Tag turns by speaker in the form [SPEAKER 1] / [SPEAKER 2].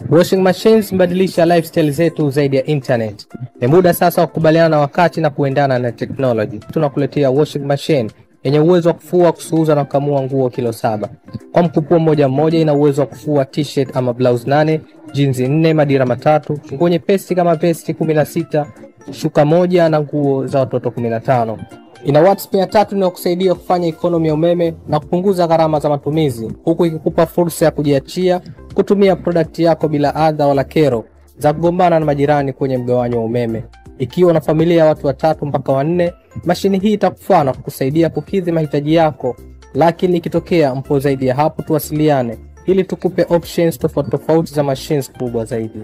[SPEAKER 1] Washing machines mbadilisha lifestyle zetu zaidi ya internet. Ni muda sasa wa kukubaliana na wakati na kuendana na technology. Tunakuletea washing machine yenye uwezo wa kufua, kusuuza na kukamua nguo kilo 7. Kwa mkupuo mmoja ina uwezo wa kufua t-shirt ama blouse 8, jeans 4, madira 3, nguo nyepesi kama vesti 16, shuka 1 na nguo za watoto 15. Ina watt spare 3 inayokusaidia kufanya economy ya umeme na kupunguza gharama za matumizi, huku ikikupa fursa ya kujiachia kutumia product yako bila adha wala kero za kugombana na majirani kwenye mgawanyo wa umeme. Ikiwa na familia ya watu 3 mpaka 4, mashini hii itakufaa na kukusaidia kukidhi mahitaji yako. Lakini ikitokea mpo zaidi ya hapo, tuwasiliane ili tukupe options tofauti za machines kubwa zaidi.